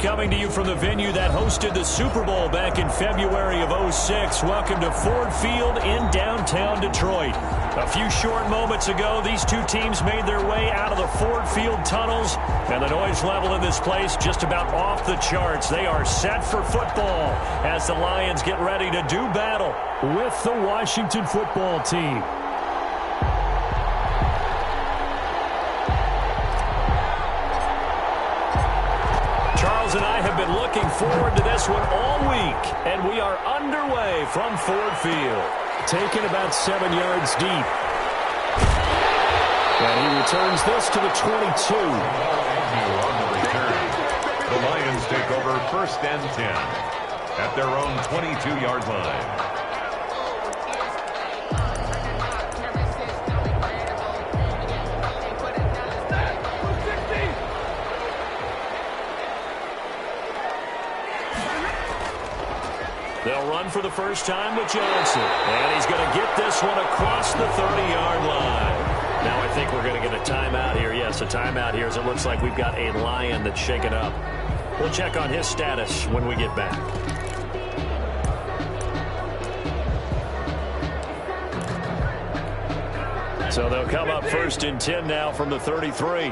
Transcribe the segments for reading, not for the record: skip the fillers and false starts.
coming to you from the venue that hosted the Super Bowl back in February of '06. Welcome to Ford Field in downtown Detroit. A few short moments ago, these two teams made their way out of the Ford Field tunnels, and the noise level in this place just about off the charts. They are set for football as the Lions get ready to do battle with the Washington football team. Charles and I have been looking forward to this one all week, and we are underway from Ford Field. Taken about 7 yards deep. And he returns this to the 22. On the return, the Lions take over 1st and 10 at their own 22-yard line. They'll run for the first time with Johnson. And he's going to get this one across the 30-yard line. Now I think we're going to get a timeout here. Yes, a timeout here as it looks like we've got a Lion that's shaken up. We'll check on his status when we get back. So they'll come up 1st and 10 now from the 33.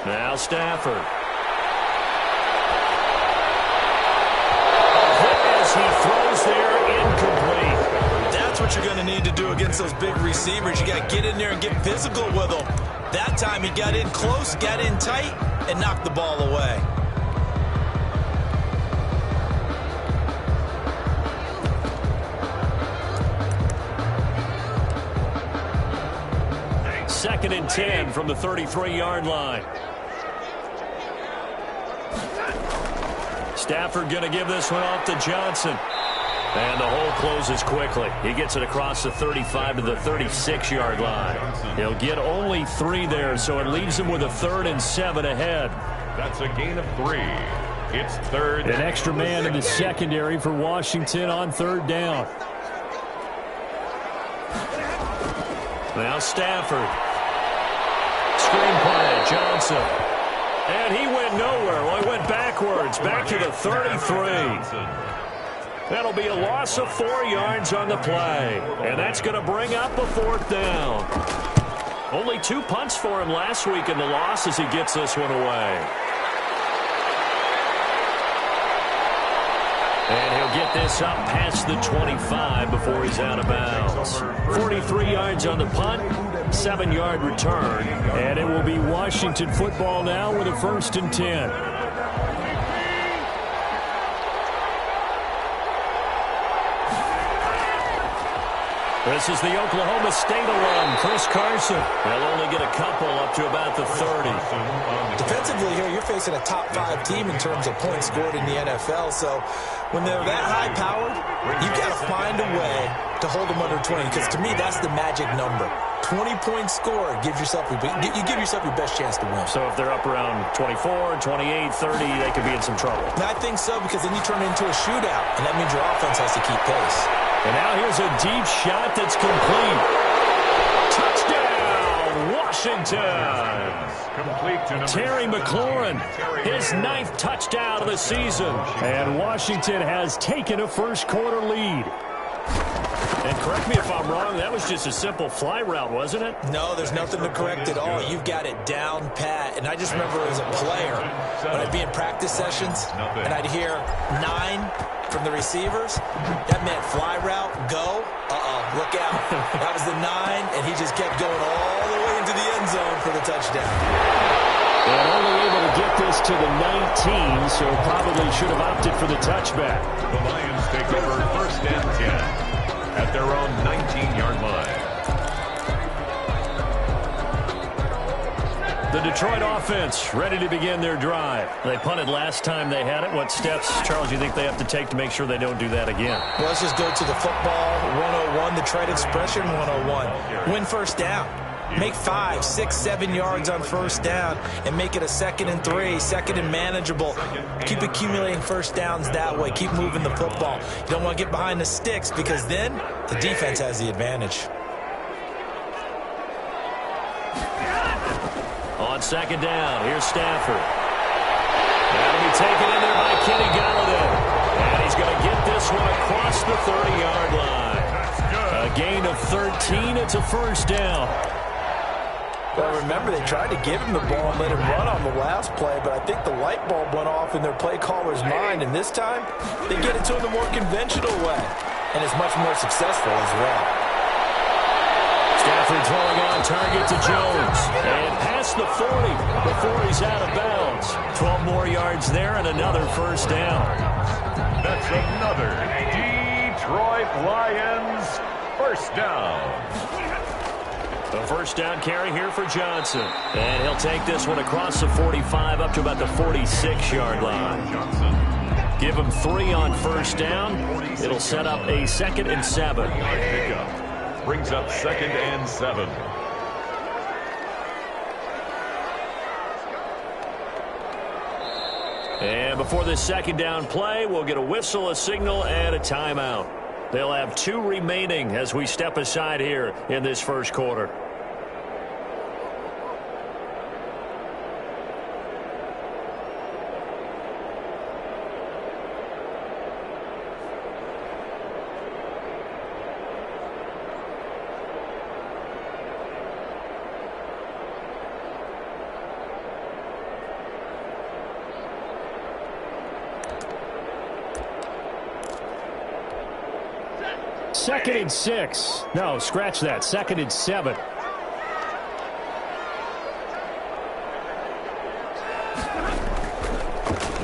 Now Stafford. He throws there, incomplete. That's what you're going to need to do against those big receivers. You got to get in there and get physical with them. That time he got in close, got in tight, and knocked the ball away. Second and 10 from the 33-yard line. Stafford going to give this one off to Johnson. And the hole closes quickly. He gets it across the 35 to the 36-yard line. He'll get only 3 there, so it leaves him with a 3rd and 7 ahead. That's a gain of 3. It's 3rd. An extra man in the secondary for Washington on 3rd down. Now Stafford. Screen play, Johnson. And he went nowhere. Well, he went backwards, back to the 33. That'll be a loss of 4 yards on the play. And that's going to bring up a 4th down. Only 2 punts for him last week in the loss as he gets this one away. And he'll get this up past the 25 before he's out of bounds. 43 yards on the punt, 7-yard return. And it will be Washington football now with a 1st and 10. This is the Oklahoma State alum, Chris Carson. They'll only get a couple up to about the 30. Defensively here, you're facing a top 5 team in terms of points scored in the NFL. So when they're that high-powered, you've got to find a way to hold them under 20. Because to me, that's the magic number. 20 points scored gives yourself you give yourself your best chance to win. So if they're up around 24, 28, 30, they could be in some trouble. And I think so, because then you turn it into a shootout, and that means your offense has to keep pace. And now here's a deep shot that's complete. Touchdown, Washington. Complete to Terry McLaurin, his 9th touchdown of the season. And Washington has taken a first-quarter lead. And correct me if I'm wrong, that was just a simple fly route, wasn't it? No, there's nothing to correct at all. You've got it down pat. And I just remember as a player, when I'd be in practice sessions, and I'd hear 9 from the receivers, that meant fly route, go, look out. That was the 9, and he just kept going all the way into the end zone for the touchdown. And only able to get this to the 19, so probably should have opted for the touchback. The Lions take over 1st and 10 at their own 19-yard line. The Detroit offense ready to begin their drive. They punted last time they had it. What steps, Charles, you think they have to take to make sure they don't do that again? Well, let's just go to the football 101, the trade expression 101. Win first down. Make 5, 6, 7 yards on first down and make it a 2nd and 3, 2nd and manageable. Keep accumulating first downs that way. Keep moving the football. You don't want to get behind the sticks because then the defense has the advantage. On second down, here's Stafford. That'll be taken in there by Kenny Golladay. And he's going to get this one across the 30-yard line. A gain of 13. It's a first down. Well, remember, they tried to give him the ball and let him run on the last play, but I think the light bulb went off in their play caller's mind, and this time they get it to him the more conventional way, and it's much more successful as well. Stafford throwing on target to Jones, and past the 40 before he's out of bounds. 12 more yards there and another first down. That's another Detroit Lions first down. The first down carry here for Johnson. And he'll take this one across the 45 up to about the 46-yard line. Give him 3 on first down. It'll set up a 2nd and 7. Pickup brings up 2nd and 7. And before this second down play, we'll get a whistle, a signal, and a timeout. They'll have 2 remaining as we step aside here in this first quarter. Second and 6. No, scratch that. 2nd and 7.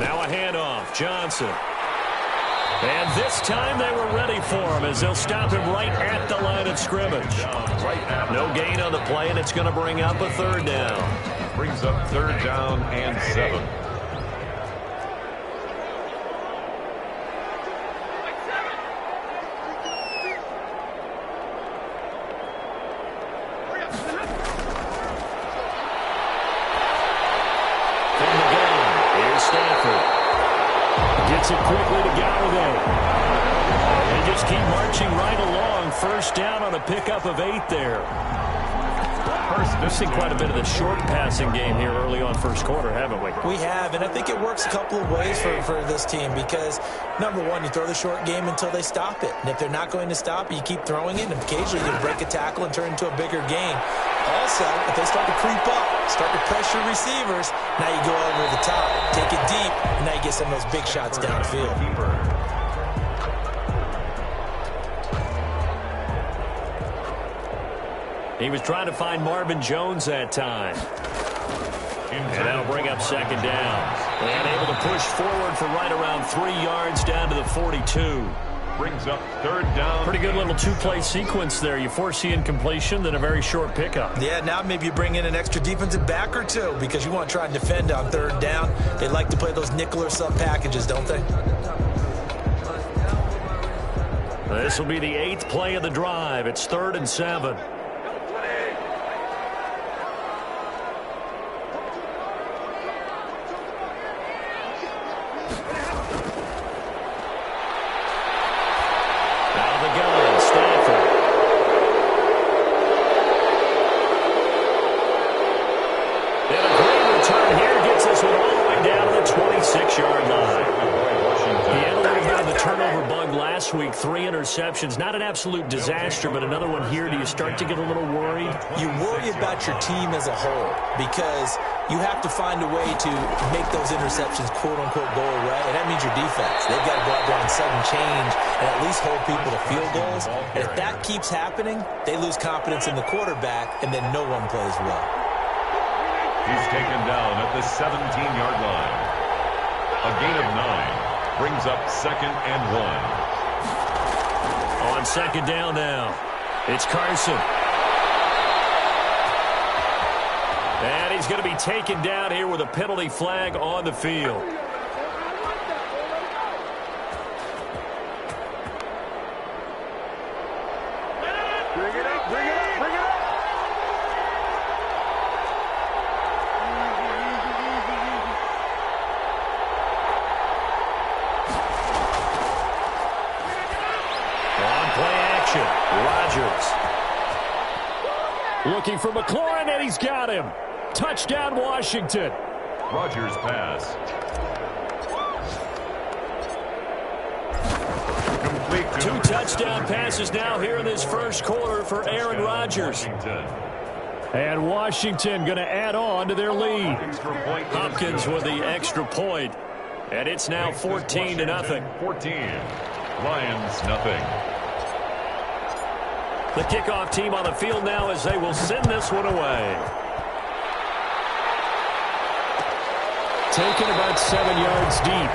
Now a handoff. Johnson. And this time they were ready for him as they'll stop him right at the line of scrimmage. No gain on the play, and it's going to bring up a 3rd down. Brings up 3rd down and 7. Gets it quickly to Golladay. They just keep marching right along. First down on a pickup of 8 there. We've seen quite a bit of the short passing game here early on first quarter, haven't we? We have, and I think it works a couple of ways for this team because, number one, you throw the short game until they stop it. And if they're not going to stop it, you keep throwing it, and occasionally you break a tackle and turn it into a bigger game. Also, if they start to creep up, start to pressure receivers, now you go over the top, take it deep, and now you get some of those big shots downfield. He was trying to find Marvin Jones that time. And that'll bring up 2nd down. And able to push forward for right around 3 yards down to the 42. Brings up 3rd down. Pretty good little 2-play sequence there. You force the incompletion, then a very short pickup. Yeah, now maybe you bring in an extra defensive back or 2 because you want to try and defend on 3rd down. They like to play those nickel or sub packages, don't they? This will be the 8th play of the drive. It's 3rd and 7. Week 3 interceptions, not an absolute disaster, but another one here. Do you start to get a little worried? You worry about your team as a whole because you have to find a way to make those interceptions quote-unquote go away, and that means your defense. They've got to go out there and sudden change and at least hold people to field goals. And if that keeps happening, they lose confidence in the quarterback, and then no one plays well. He's taken down at the 17-yard line. A gain of 9 brings up 2nd and 1. On 2nd down now, it's Carson. And he's going to be taken down here with a penalty flag on the field. Bring it up, bring it up, bring it up. Rodgers looking for McLaurin, and he's got him. Touchdown, Washington. Rodgers pass. Complete to 2 touchdown passes now here in this first quarter for Aaron Rodgers. And Washington going to add on to their lead. Hopkins with the extra point. And it's now 14-0. 14. Lions nothing. The kickoff team on the field now as they will send this one away. Taken about 7 yards deep.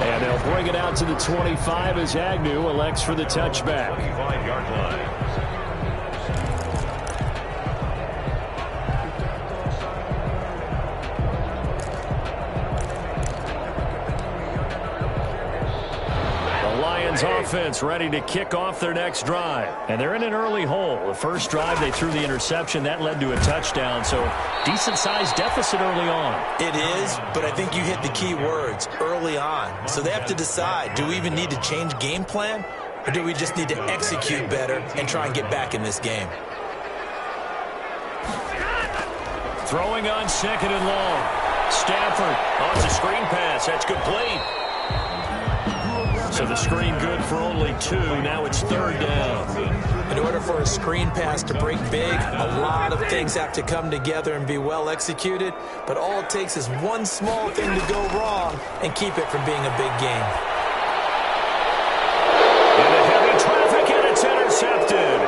And they'll bring it out to the 25 as Agnew elects for the touchback. 25-yard line. Offense ready to kick off their next drive. And they're in an early hole. The first drive, they threw the interception. That led to a touchdown. So decent-sized deficit early on. It is, but I think you hit the key words, early on. So they have to decide, do we even need to change game plan? Or do we just need to execute better and try and get back in this game? Throwing on 2nd and long. Stafford on the screen pass. That's complete. So the screen good for only 2. Now it's 3rd down. In order for a screen pass to break big, a lot of things have to come together and be well executed. But all it takes is one small thing to go wrong and keep it from being a big game. Into heavy traffic, and it's intercepted.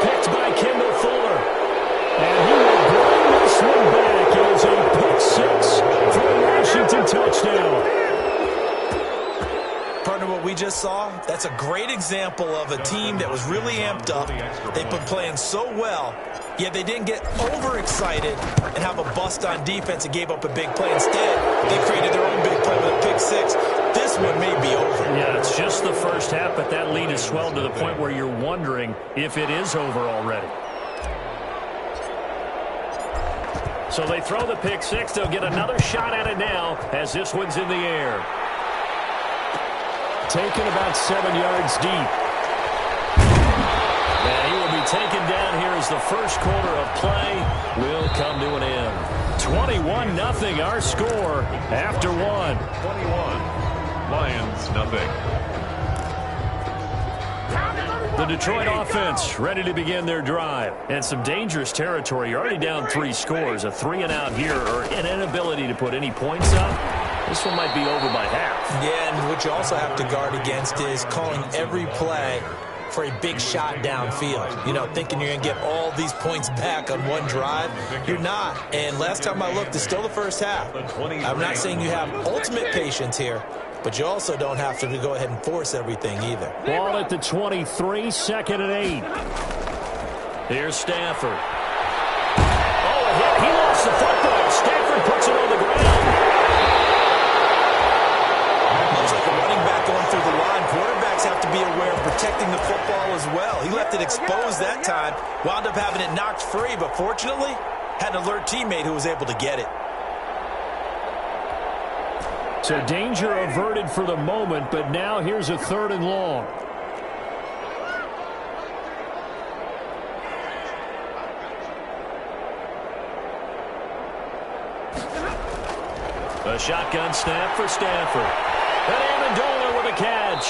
Picked by Kendall Fuller. And he will bring this one back. It is a pick 6 for a Washington touchdown. Partner, what we just saw, that's a great example of a team that was really amped up. They've been playing so well, yet they didn't get overexcited and have a bust on defense and gave up a big play. Instead, they created their own big play with a pick 6. This one may be over. Yeah, it's just the first half, but that lead has swelled to the point where you're wondering if it is over already. So they throw the pick 6. They'll get another shot at it now as this one's in the air. Taken about 7 yards deep. And he will be taken down here as the first quarter of play will come to an end. 21-0 our score after 1. 21. Lions nothing. The Detroit offense ready to begin their drive. And some dangerous territory. You're already down 3 scores. A 3-and-out here or an inability to put any points up. This one might be over by half. Yeah, and what you also have to guard against is calling every play for a big shot downfield. You know, thinking you're going to get all these points back on one drive. You're not. And last time I looked, it's still the first half. I'm not saying you have ultimate patience here, but you also don't have to go ahead and force everything either. Ball at the 23, 2nd and 8. Here's Stafford. Oh, a hit. He lost the football. Stafford puts it on the ground. Looks like a running back going through the line. Quarterbacks have to be aware of protecting the football as well. He left it exposed that time. Wound up having it knocked free, but fortunately, had an alert teammate who was able to get it. So danger averted for the moment, but now here's a 3rd and long. A shotgun snap for Stafford. And Amendola with a catch.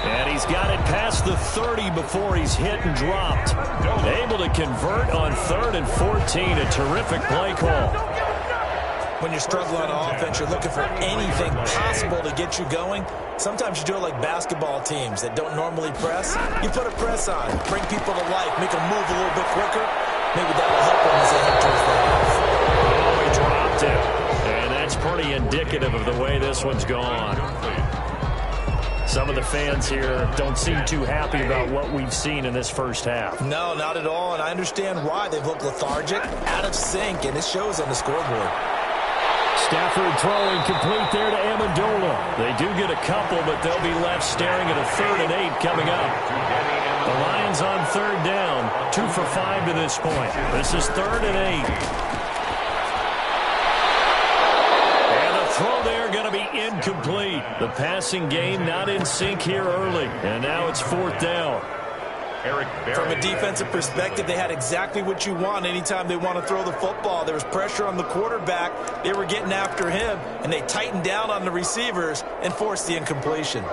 And he's got it past the 30 before he's hit and dropped. Able to convert on 3rd and 14. A terrific play call. When you're struggling on offense, you're looking for anything possible to get you going. Sometimes you do it like basketball teams that don't normally press. You put a press on, bring people to life, make them move a little bit quicker. Maybe that will help them as they head towards the half. Oh, he dropped it. And that's pretty indicative of the way this one's gone. Some of the fans here don't seem too happy about what we've seen in this first half. No, not at all, and I understand why. They've looked lethargic, out of sync, and it shows on the scoreboard. Stafford throwing complete there to Amendola. They do get a couple, but they'll be left staring at a 3rd and 8 coming up. The Lions on 3rd down, 2 for 5 to this point. This is 3rd and 8. And the throw there going to be incomplete. The passing game not in sync here early, and now it's 4th down. Eric Berry. From a defensive perspective, they had exactly what you want anytime they want to throw the football. There was pressure on the quarterback. They were getting after him, and they tightened down on the receivers and forced the incompletion.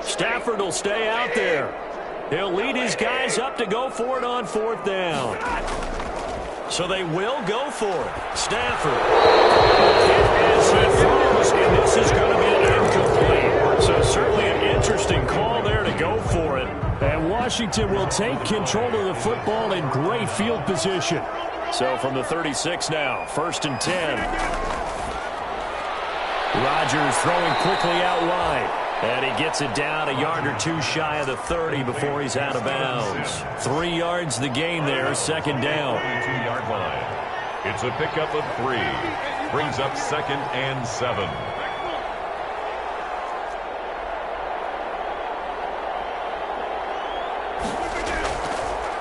Stafford will stay out there. He'll lead his guys up to go for it on 4th down. So they will go for it. Stafford. As he throws, and this is going to be incomplete. So certainly an interesting call there to go for it. And Washington will take control of the football in great field position. So from the 36 now, 1st and 10. Rodgers throwing quickly out wide. And he gets it down a yard or two shy of the 30 before he's out of bounds. 3 yards the game there, 2nd down. 2-yard line. It's a pickup of 3. Brings up 2nd and 7.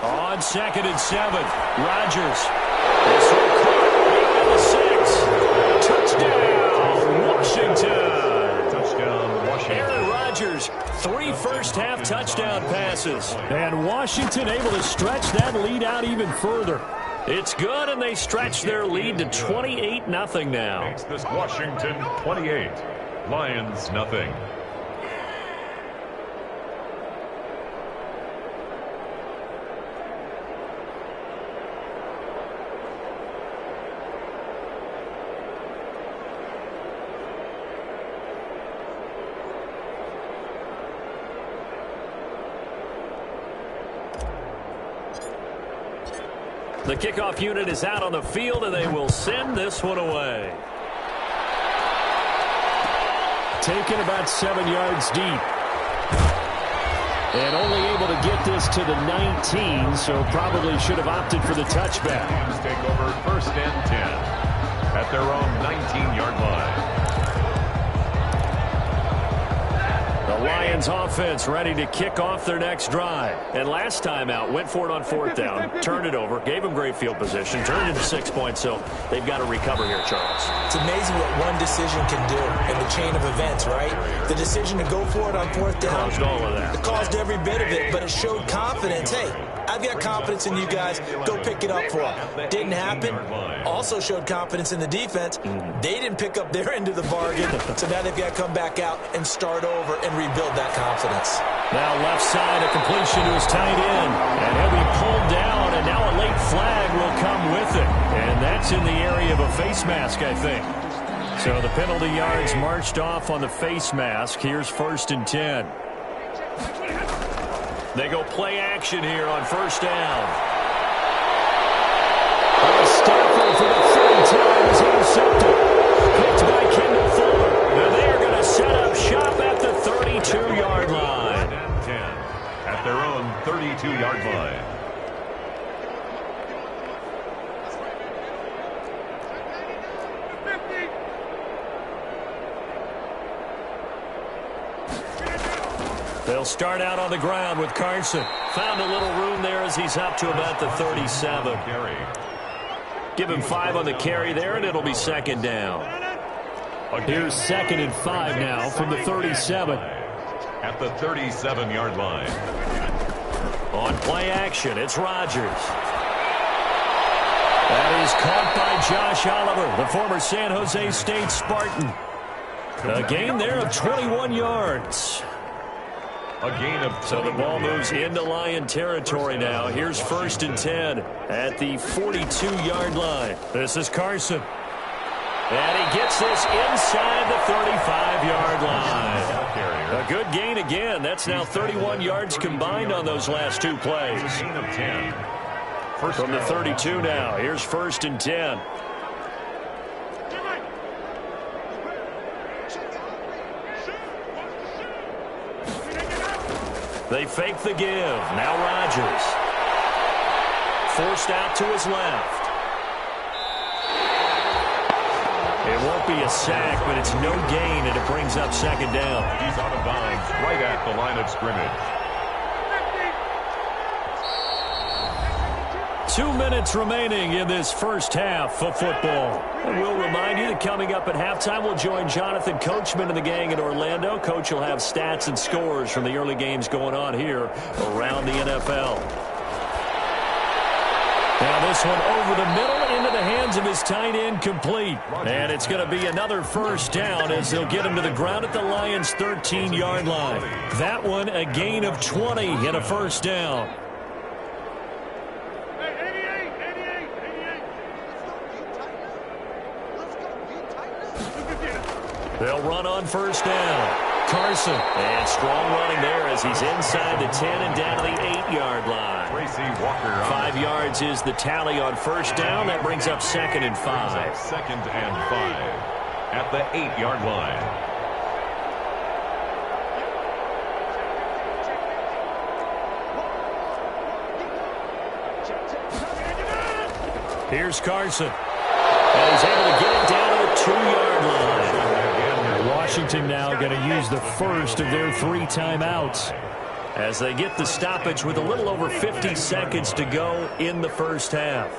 On 2nd and 7, Rodgers. This one caught at the 6. Touchdown, Washington. Aaron Rodgers, 3 first-half touchdown passes. And Washington able to stretch that lead out even further. It's good, and they stretch their lead to 28-0 now. Makes this Washington 28. Lions nothing. The kickoff unit is out on the field, and they will send this one away. Taken about 7 yards deep. And only able to get this to the 19, so probably should have opted for the touchback. Lions take over 1st and 10 at their own 19-yard line. The Lions offense ready to kick off their next drive. And last time out, went for it on 4th down, turned it over, gave them great field position, turned it into 6 points, so they've got to recover here, Charles. It's amazing what one decision can do in the chain of events, right? The decision to go for it on 4th down. Caused all of that. It caused every bit of it, but it showed confidence. Hey, I've got confidence in you guys. Go pick it up for them. Didn't happen. Also showed confidence in the defense. They didn't pick up their end of the bargain, so now they've got to come back out and start over and rebuild that confidence. Now left side, a completion to his tight end. And he'll be pulled down, and now a late flag will come with it. And that's in the area of a face mask, I think. So the penalty yards marched off on the face mask. Here's 1st and 10. They go play action here on 1st down. Stafford for the 3rd time is intercepted. Picked by Kendall Fuller. And they are going to set up shop at the 32-yard line. 10 at their own 32-yard line. They'll start out on the ground with Carson. Found a little room there as he's up to about the 37. Give him 5 on the carry there, and it'll be 2nd down. Here's 2nd and 5 now from the 37. At the 37-yard line. On play action, it's Rodgers. That is caught by Josh Oliver, the former San Jose State Spartan. A gain there of 21 yards. A gain of So the ball moves into Lion territory now. Here's 1st and 10 at the 42-yard line. This is Carson. And he gets this inside the 35-yard line. A good gain again. That's now 31 yards combined on those last 2 plays. gain of 10. From the 32 now. Here's 1st and 10. They fake the give. Now Rodgers. Forced out to his left. It won't be a sack, but it's no gain, and it brings up 2nd down. He's out of bounds right at the line of scrimmage. 2 minutes remaining in this first half of football. And we'll remind you that coming up at halftime, we'll join Jonathan Coachman and the gang in Orlando. Coach will have stats and scores from the early games going on here around the NFL. Now this one over the middle into the hands of his tight end, complete. And it's going to be another first down as they'll get him to the ground at the Lions' 13-yard line. That one a gain of 20 and a first down. They'll run on first down. Carson. And strong running there as he's inside the 10 and down to the 8-yard line. Tracy Walker. 5 yards is the tally on first down. That brings up 2nd and 5. 2nd and 5 at the 8-yard line. Here's Carson. And he's able to get it down to the 2-yard line. Washington now going to use the first of their 3 timeouts as they get the stoppage with a little over 50 seconds to go in the first half.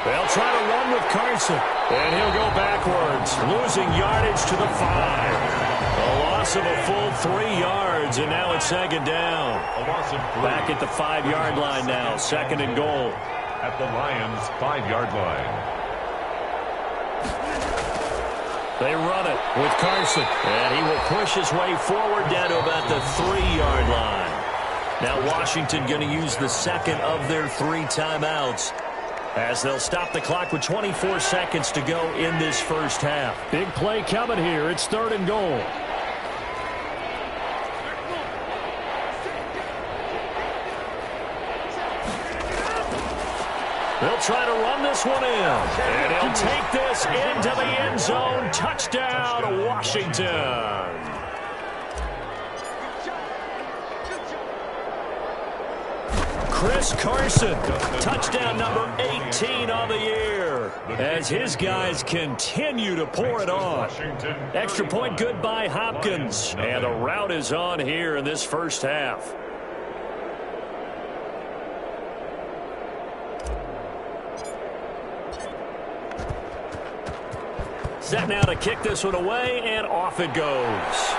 They'll try to run with Carson, and he'll go backwards, losing yardage to the 5. A loss of a full 3 yards, and now it's 2nd down. A loss of 3. Back at the 5-yard line now, 2nd and goal. At the Lions' 5-yard line. They run it with Carson, and he will push his way forward down to about the 3-yard line. Now Washington going to use the second of their 3 timeouts as they'll stop the clock with 24 seconds to go in this first half. Big play coming here. It's 3rd and goal. They'll try to run this one in. And he'll take this into the end zone. Touchdown, Washington. Chris Carson, touchdown number 18 on the year, as his guys continue to pour it on. Extra point good by Hopkins. And the route is on here in this first half. Set now to kick this one away, and off it goes.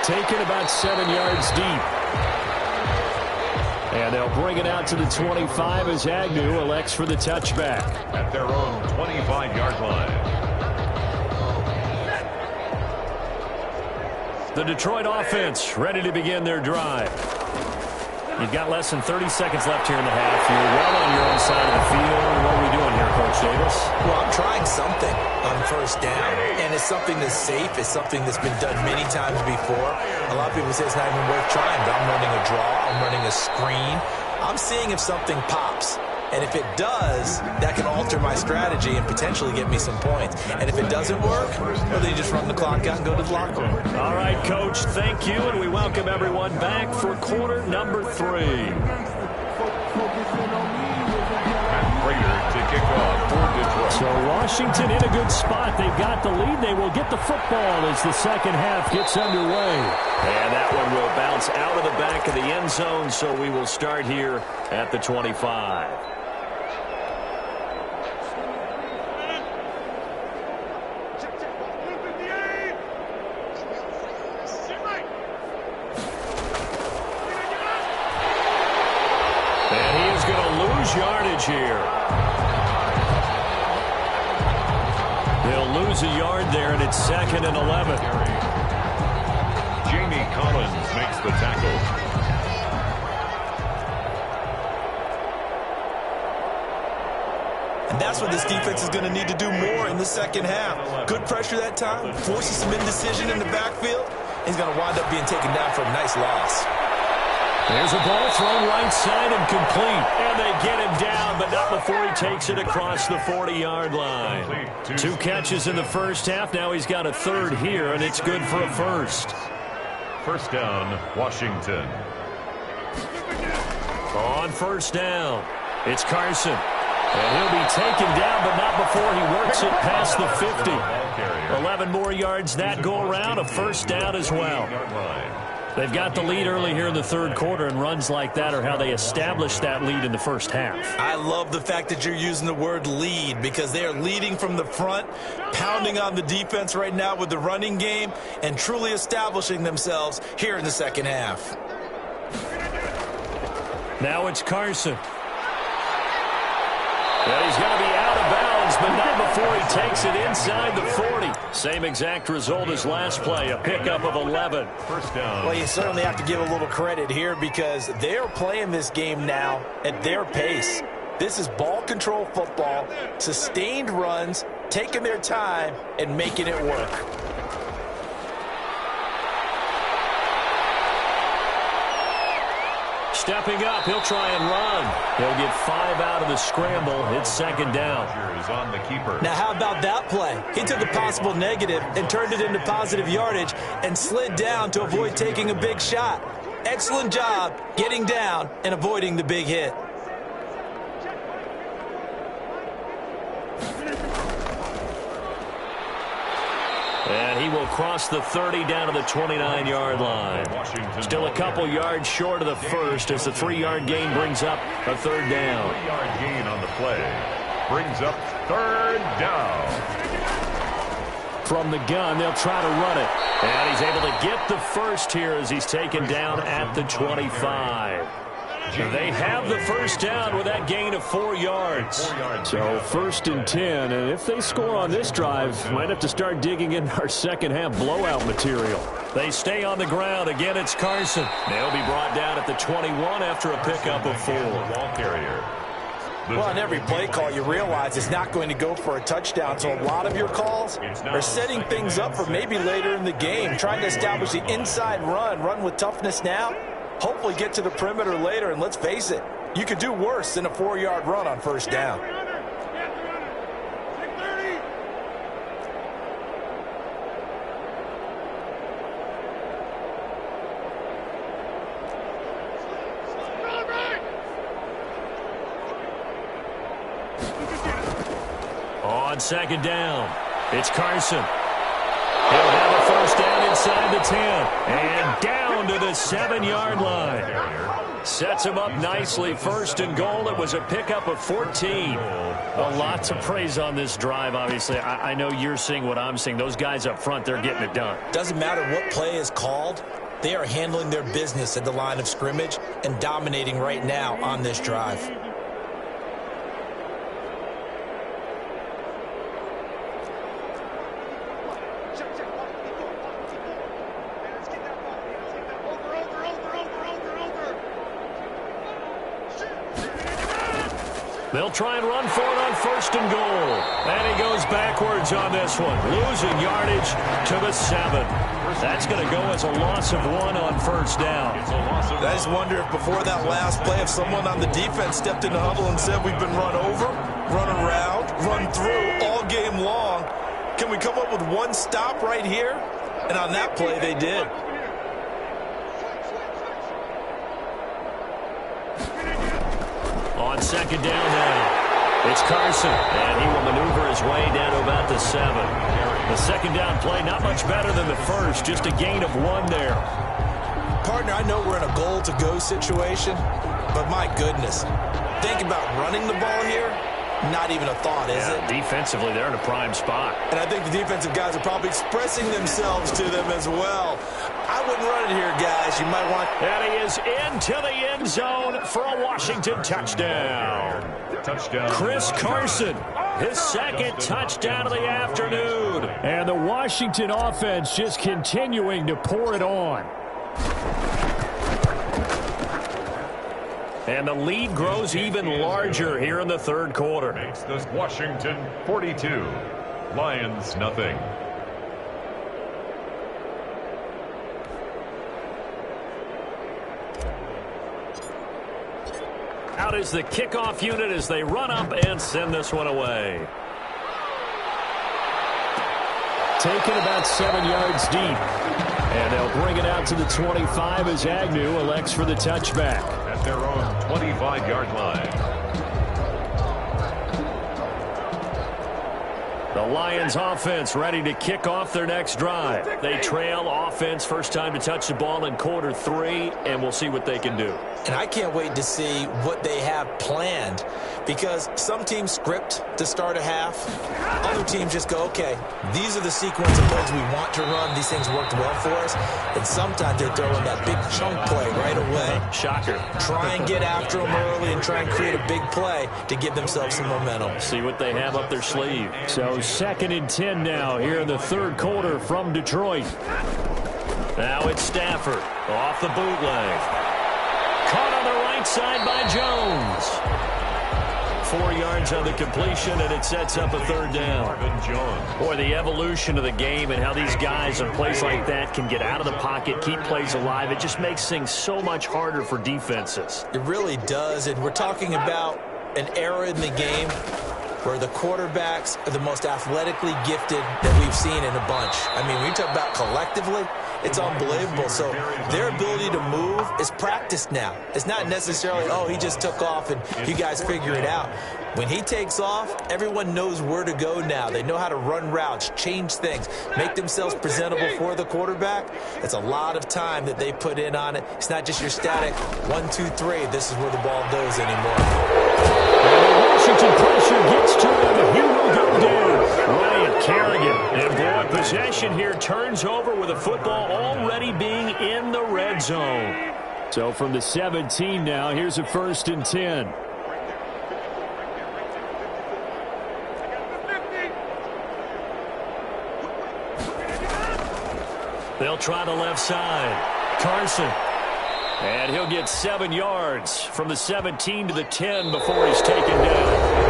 Taken about 7 yards deep. And they'll bring it out to the 25 as Agnew elects for the touchback. At their own 25-yard line. The Detroit offense ready to begin their drive. You've got less than 30 seconds left here in the half. You're well on your own side of the field. What are we doing here, Coach Davis? Well, I'm trying something on first down, and it's something that's safe. It's something that's been done many times before. A lot of people say it's not even worth trying, but I'm running a draw. I'm running a screen. I'm seeing if something pops. And if it does, that can alter my strategy and potentially get me some points. And if it doesn't work, well, then you just run the clock out and go to the locker room. All right, Coach, thank you, and we welcome everyone back for quarter number 3. To kick off for Detroit. So Washington in a good spot. They've got the lead. They will get the football as the second half gets underway. And that one will bounce out of the back of the end zone, so we will start here at the 25. And he is going to lose yardage here. They'll lose a yard there, and it's 2nd and 11. Jamie Collins makes the tackle. And that's what this defense is going to need to do more in the second half. Good pressure that time, forces some indecision in the backfield. He's going to wind up being taken down for a nice loss. There's a ball thrown right side and complete. And they get him down, but not before he takes it across the 40-yard line. 2 catches in the first half. Now he's got a third here, and it's good for a first. First down, Washington. On first down, it's Carson. And he'll be taken down, but not before he works it past the 50. 11 more yards that go around, a first down as well. They've got the lead early here in the third quarter, and runs like that are how they establish that lead in the first half. I love the fact that you're using the word lead, because they are leading from the front, pounding on the defense right now with the running game, and truly establishing themselves here in the second half. Now it's Carson. And he's going to be out of bounds, but not before he takes it inside the 40. Same exact result as last play, a pickup of 11. First down. Well, you certainly have to give a little credit here, because they're playing this game now at their pace. This is ball control football, sustained runs, taking their time, and making it work. Stepping up, he'll try and run. He'll get 5 out of the scramble. It's second down. On the keeper. Now, how about that play? He took a possible negative and turned it into positive yardage and slid down to avoid taking a big shot. Excellent job getting down and avoiding the big hit. And he will cross the 30 down to the 29-yard line. Still a couple yards short of the first as the 3-yard gain brings up a third down. 3-yard gain on the play. Brings up third down. From the gun, they'll try to run it. And he's able to get the first here as he's taken down at the 25. They have the first down with that gain of 4 yards. So first and 10, and if they score on this drive, might have to start digging in our second half blowout material. They stay on the ground. Again, it's Carson. They'll be brought down at the 21 after a pickup of 4. Ball carrier. Well, on every play call, you realize it's not going to go for a touchdown, so a lot of your calls are setting things up for maybe later in the game, trying to establish the inside run with toughness now, hopefully get to the perimeter later, and let's face it, you could do worse than a 4-yard run on first down. On second down, it's Carson. He'll have a first down inside the 10 and down to the 7-yard line. Sets him up nicely. First and goal. It was a pickup of 14. A lot to praise on this drive, obviously. I know you're seeing what I'm seeing. Those guys up front, they're getting it done. Doesn't matter what play is called. They are handling their business at the line of scrimmage and dominating right now on this drive. They'll try and run for it on first and goal. And he goes backwards on this one, losing yardage to the 7. That's going to go as a loss of 1 on first down. I just wonder if before that last play, if someone on the defense stepped in the huddle and said, we've been run over, run around, run through all game long. Can we come up with one stop right here? And on that play, they did. On second down now, it's Carson, and he will maneuver his way down to about the 7. The second down play, not much better than the first, just a gain of 1 there. Partner, I know we're in a goal-to-go situation, but my goodness, think about running the ball here. Not even a thought, is it? Defensively, they're in a prime spot. And I think the defensive guys are probably expressing themselves to them as well. I wouldn't run it here, guys. You might want... And he is into the end zone for a Washington touchdown. Chris Carson, his second touchdown of the afternoon. And the Washington offense just continuing to pour it on. And the lead grows even larger here in the third quarter. Makes this Washington 42, Lions nothing. Out is the kickoff unit as they run up and send this one away. Taken about 7 yards deep. And they'll bring it out to the 25 as Agnew elects for the touchback. At their own 25-yard line. The Lions offense ready to kick off their next drive. They trail offense, first time to touch the ball in quarter 3, and we'll see what they can do. And I can't wait to see what they have planned, because some teams script to start a half. Other teams just go, okay, these are the sequence of plays we want to run. These things worked well for us. And sometimes they throw in that big chunk play right away. Shocker. Try and get after them early and try and create a big play to give themselves some momentum. See what they have up their sleeve. So 2nd and 10 now here in the third quarter from Detroit. Now it's Stafford off the bootleg. Caught on the right side by Jones. 4 yards on the completion, and it sets up a third down. Boy, the evolution of the game and how these guys on plays like that can get out of the pocket, keep plays alive, it just makes things so much harder for defenses. It really does, and we're talking about an era in the game where the quarterbacks are the most athletically gifted that we've seen in a bunch. I mean, when you talk about collectively, it's unbelievable. So their ability to move is practiced now. It's not necessarily, oh, he just took off and you guys figure it out. When he takes off, everyone knows where to go now. They know how to run routes, change things, make themselves presentable for the quarterback. It's a lot of time that they put in on it. It's not just your static 1, 2, 3. This is where the ball goes anymore. Washington pressure gets to him. He will go down. Ryan Kerrigan. And boy, possession here turns over with the football already being in the red zone. So from the 17 now, here's a 1st and 10. They'll try the left side. Carson. And he'll get 7 yards from the 17 to the 10 before he's taken down.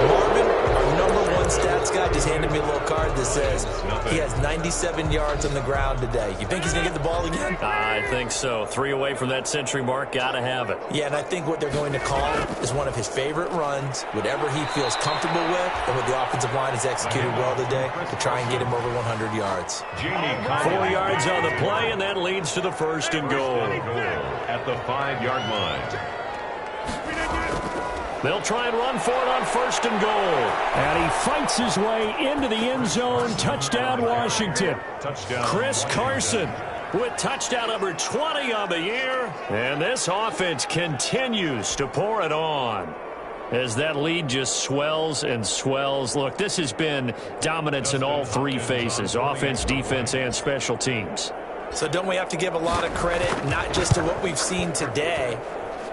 Marvin, our number 1 stats guy, just handed me a little card that says he has 97 yards on the ground today. You think he's going to get the ball again? I think so. 3 away from that century mark. Got to have it. Yeah, and I think what they're going to call is one of his favorite runs, whatever he feels comfortable with, and what the offensive line has executed well today to try and get him over 100 yards. 4 yards on the play, and that leads to the 1st and goal. At the 5-yard line. They'll try and run for it on 1st and goal. And he fights his way into the end zone. Touchdown, Washington. Chris Carson with touchdown number 20 on the year. And this offense continues to pour it on as that lead just swells and swells. Look, this has been dominance in all 3 phases, offense, defense, and special teams. So don't we have to give a lot of credit, not just to what we've seen today,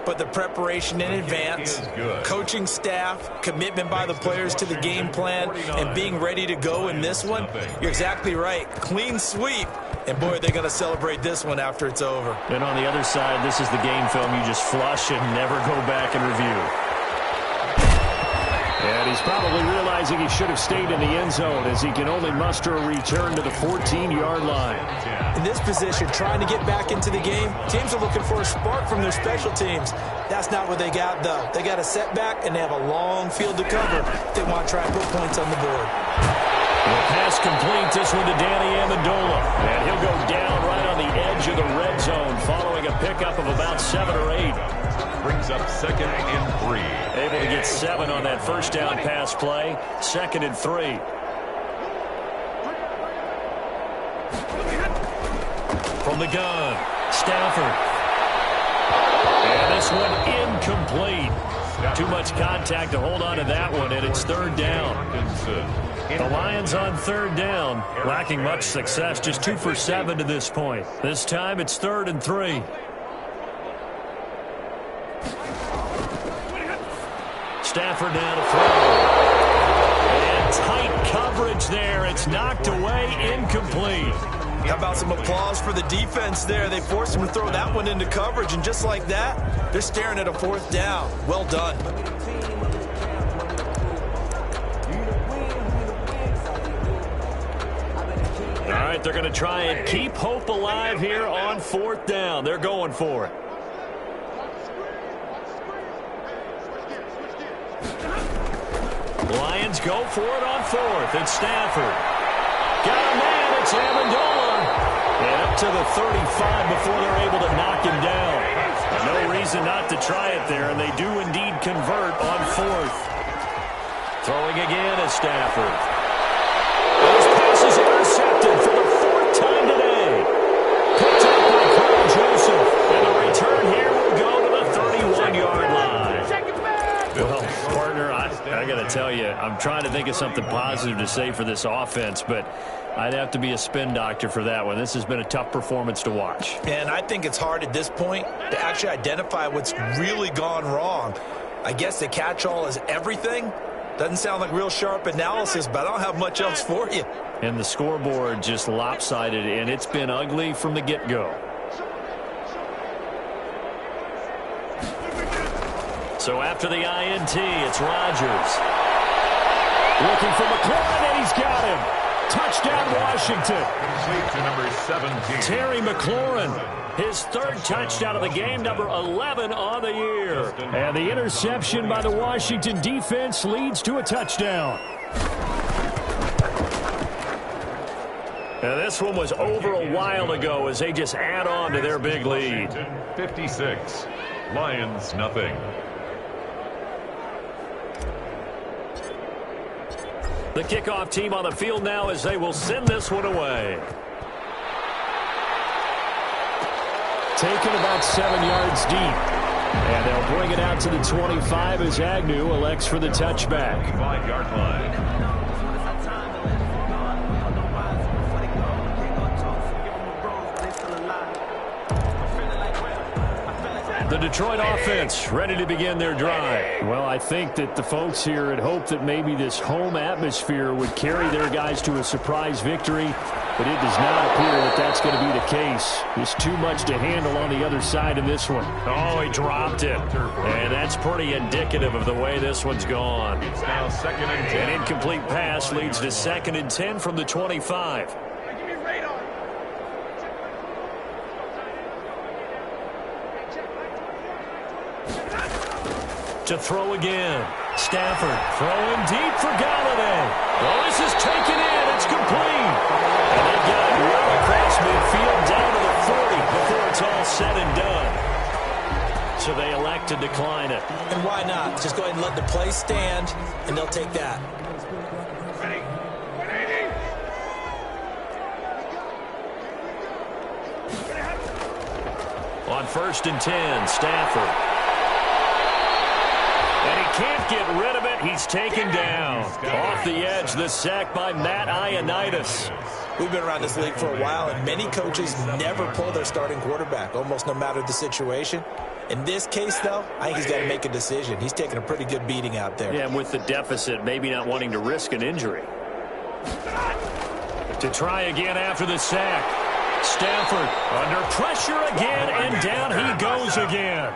but the preparation in advance, coaching staff, commitment by the players to the game plan, and being ready to go in this one? You're exactly right. Clean sweep. And, boy, they're going to celebrate this one after it's over. And on the other side, this is the game film you just flush and never go back and review. And he's probably realizing he should have stayed in the end zone as he can only muster a return to the 14-yard line. In this position, trying to get back into the game, teams are looking for a spark from their special teams. That's not what they got, though. They got a setback, and they have a long field to cover. They want to try and put points on the board. The pass complete, this one to Danny Amendola. And he'll go down right on the edge of the red zone following a pickup of about 7 or 8. Brings up 2nd and 3. Able to get 7 on that first down pass play. 2nd and 3. From the gun, Stafford. And this one incomplete. Too much contact to hold on to that one, and it's 3rd down. The Lions on 3rd down, lacking much success, just 2 for 7 to this point. This time it's 3rd and 3. Stafford now to throw. And tight coverage there. It's knocked away, incomplete. How about some applause for the defense there? They forced him to throw that one into coverage, and just like that, they're staring at a 4th down. Well done. All right, they're going to try and keep hope alive here on 4th down. They're going for it. Lions go for it on 4th. It's Stafford. Got a man. It's Amendola. And up to the 35 before they're able to knock him down. No reason not to try it there, and they do indeed convert on 4th. Throwing again is Stafford. Those passes intercepted for the 4th time today. Picked up by Carl Joseph. And the return here will go to the 31-yard line. Well, partner, I got to tell you, I'm trying to think of something positive to say for this offense, but I'd have to be a spin doctor for that one. This has been a tough performance to watch. And I think it's hard at this point to actually identify what's really gone wrong. I guess the catch-all is everything. Doesn't sound like real sharp analysis, but I don't have much else for you. And the scoreboard just lopsided, and it's been ugly from the get-go. So after the INT, it's Rodgers. Looking for McLaurin, and he's got him. Touchdown, Washington. Complete to number 17. Terry McLaurin, his 3rd touchdown of the game, number 11 on the year. And the interception by the Washington defense leads to a touchdown. Now, this one was over a while ago as they just add on to their big lead. 56. Lions, nothing. The kickoff team on the field now as they will send this one away. Taken about 7 yards deep. And they'll bring it out to the 25 as Agnew elects for the touchback. 5-yard line. The Detroit offense ready to begin their drive. Well, I think that the folks here had hoped that maybe this home atmosphere would carry their guys to a surprise victory, but it does not appear that that's going to be the case. There's too much to handle on the other side in this one. Oh, he dropped it. And that's pretty indicative of the way this one's gone. It's now 2nd and 10. An incomplete pass leads to 2nd and 10 from the 25. To throw again. Stafford throwing deep for Galladay. Oh, this is taken in. It's complete. And they've got it well across midfield down to the 40 before it's all said and done. So they elect to decline it. And why not? Just go ahead and let the play stand, and they'll take that. On 1st and 10, Stafford. And he can't get rid of it. He's taken down. Off the edge, the sack by Matt Ioannidis. We've been around this league for a while, and many coaches never pull their starting quarterback, almost no matter the situation. In this case, though, I think he's got to make a decision. He's taking a pretty good beating out there. Yeah, and with the deficit, maybe not wanting to risk an injury. To try again after the sack. Stafford under pressure again, and down he goes again.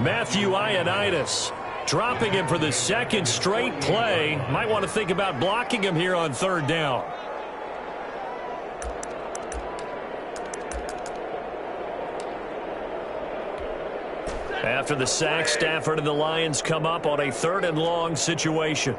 Matthew Ioannidis. Dropping him for the 2nd straight play. Might want to think about blocking him here on 3rd down. After the sack, Stafford and the Lions come up on a 3rd and long situation.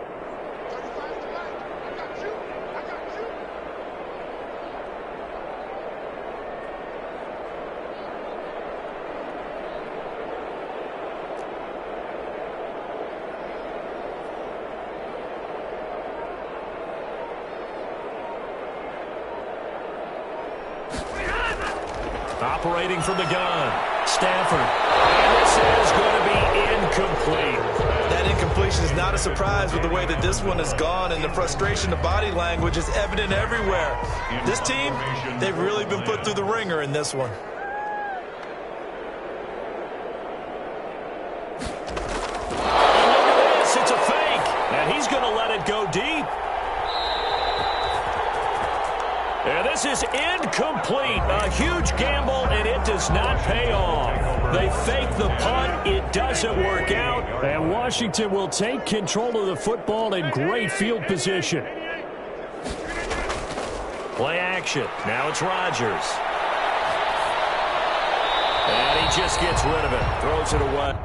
Operating from the gun, Stafford. And this is going to be incomplete. That incompletion is not a surprise with the way that this one has gone, and the frustration, the body language is evident everywhere. This team, they've really been put through the ringer in this one. And look at this, it's a fake. And he's going to let it go deep. And this is incomplete. A huge gamble, and it does not pay off. They fake the punt. It doesn't work out. And Washington will take control of the football in great field position. Play action. Now it's Rodgers. And he just gets rid of it. Throws it away.